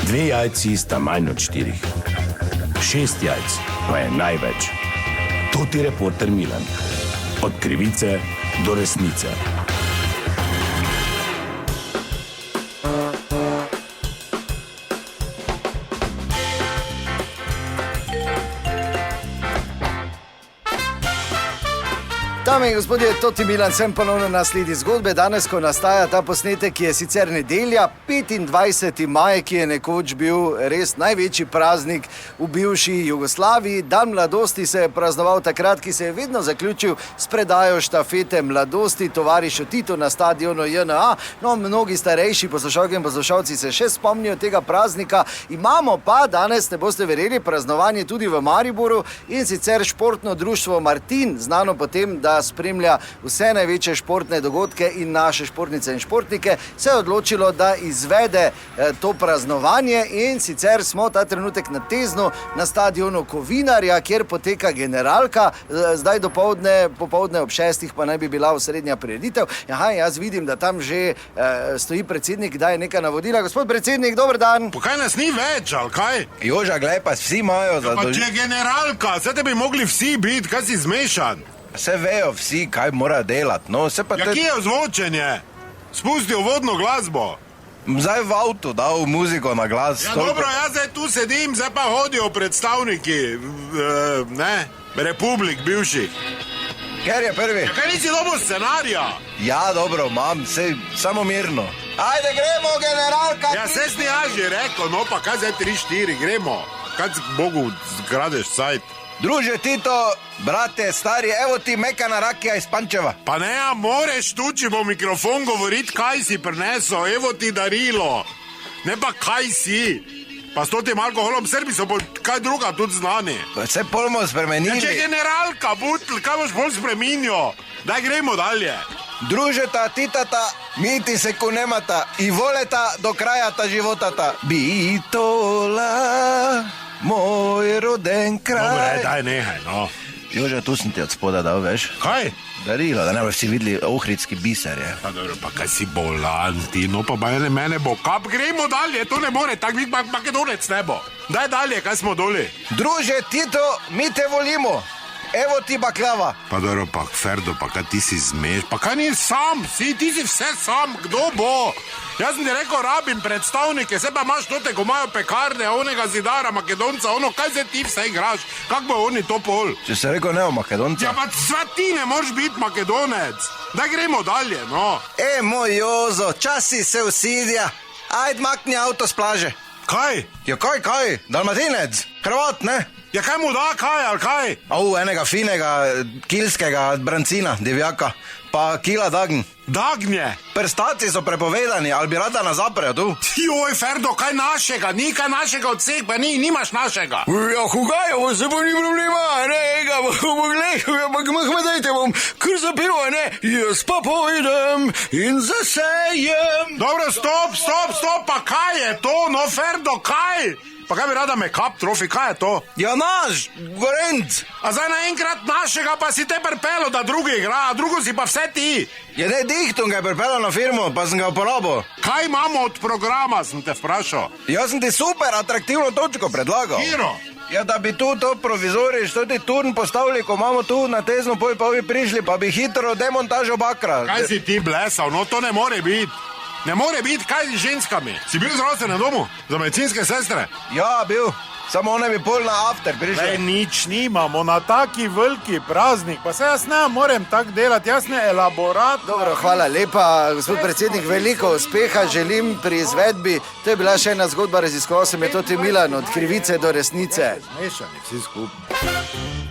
2 jajci sta manj od 4. 6 jajc pa je največ. To ti reporter Milan. Od krivice do resnice. Dame in gospodje, Toti Milan, sem ponovno na sledi zgodbe. Danes, ko nastaja ta posnetek, je sicer nedelja, 25. maj, ki je nekoč bil res največji praznik v bivši Jugoslaviji. Dan mladosti se je praznoval takrat, ki se je vedno zaključil s predajo štafete mladosti tovarišu Titu na stadionu JNA. No, mnogi starejši poslušalke in poslušalci se še spomnijo tega praznika. Imamo pa danes, ne boste verjeli, praznovanje tudi v Mariboru, in sicer športno društvo Martin, znano potem, da spremlja vse največje športne dogodke in naše športnice in športnike, se je odločilo, da izvede to praznovanje, in sicer smo ta trenutek na Teznu na stadionu Kovinarja, kjer poteka generalka. Zdaj popoldne ob 6 pa naj bi bila osrednja prireditev. Aha, jaz vidim, da tam že stoji predsednik, da je neka navodila. Gospod predsednik, dober dan. Pa kaj nas ni več, ali kaj? Joža, glej, pa vsi imajo Pa če je generalka, zdaj bi mogli vsi biti, kaj si zmešan? Vse vejo vsi, kaj mora delati, no, vse pa Ja, kje je ozvočenje? Spusti uvodno glasbo. Zdaj v avtu dal muziko na glas. Ja, dobro, jaz zdaj tu sedim, zdaj pa hodijo predstavniki, republik bivših. Ker je prvi. Ja, kaj nisi dobil scenarija? Ja, dobro, imam, sej, samo mirno. Ajde, gremo, generalka! Ja, se si ja že rekel, no pa kaj zdaj 3-4, gremo. Kaj Bogu zgradeš cajt? Druže Tito, brate, stari, evo ti mekana rakija iz Pančeva. Pa ne, a moreš tu, če bo mikrofon govorit, kaj si prinesel, evo ti darilo. Ne pa kaj si. Pa s totim alkoholom Srbi so kaj druga tudi znani. Vse polmo spremenili. Ja, če generalka, butl, kaj boš bolj spreminjo? Daj gremo dalje. Družeta, titata, miti se kunemata i voleta do kraja ta životata. Bitola, moj roden kraj. Dobre, daj nehaj, no. Joža, tu sem ti od spoda dal, veš? Kaj? Darilo, da ne boš si videli ohridski biser, je. Pa dobro, pa kaj si bolan ti, no pa mene bo kap, gremo dalje, to ne more, tak vid Makedonec ne bo. Daj dalje, kaj smo doli? Druže Tito, mi te volimo. Evo ti baklava. Pa dobro, pa Ferdo, pa kaj ti si zmeš, pa kaj ni sam, ti si vse sam, kdo bo? Jaz sem ti rekel, rabim predstavnike, se pa imaš tote, ko imajo pekarne, onega zidara, Makedonca, ono, kaj se ti vse igraš, kak bo oni to pol? Če se rekel ne o Makedonca. Ja, pa sva ti ne moraš biti Makedonec. Daj gremo dalje, no. Moj Jozo, časi se usidja. Ajd, makni avto s plaže. Kaj? Ja, kaj? Dalmatinec, Hrvat, ne? Ja, kaj mu da, kaj, ali kaj? Enega finega, kilskega brancina, divjaka, pa kila dagn. Dagnje? Prstaci so prepovedani, ali bi rada nas zaprejo tu? Joj, Ferdo, kaj našega? Ni kaj našega od vseh, pa nimaš našega. Ja, hugajo, se pa ni problema, ne, ga bomo gledali, dajte bom kar zapil, ne, jaz pa pojdem in zasejem. Dobro, stop, pa kaj je to, no, Ferdo, kaj? Pa kaj bi rada me kap, trofi, kaj je to? Ja, naš, Gorenc. A zdaj naenkrat našega pa si te pripelo, da drugi igra, a drugo si pa vse ti. Ja, ne, Dihton ga je pripelo na firmo, pa sem ga uporabil. Kaj imamo od programa, sem te vprašal? Jaz sem ti super atraktivno točko predlagal. Kiro? Ja, da bi tu to provizoriš, tudi turn postavili, ko imamo tu na Teznu, pa bi prišli, pa bi hitro demontažo bakra. Kaj si ti blesal, no to ne more biti. Ne more biti, kaj z ženskami? Si bil v zdravstvenem domu? Za medicinske sestre? Ja, bil. Samo one bi pol na after prišli. Nič nimamo na taki veliki praznik, pa se jaz ne morem tak delati, jaz ne elaborat. Dobro, hvala lepa, gospod predsednik, veliko uspeha želim pri izvedbi. To je bila še ena zgodba, raziskoval sem je Toti Milan, od krivice do resnice. Mešani vsi skupaj.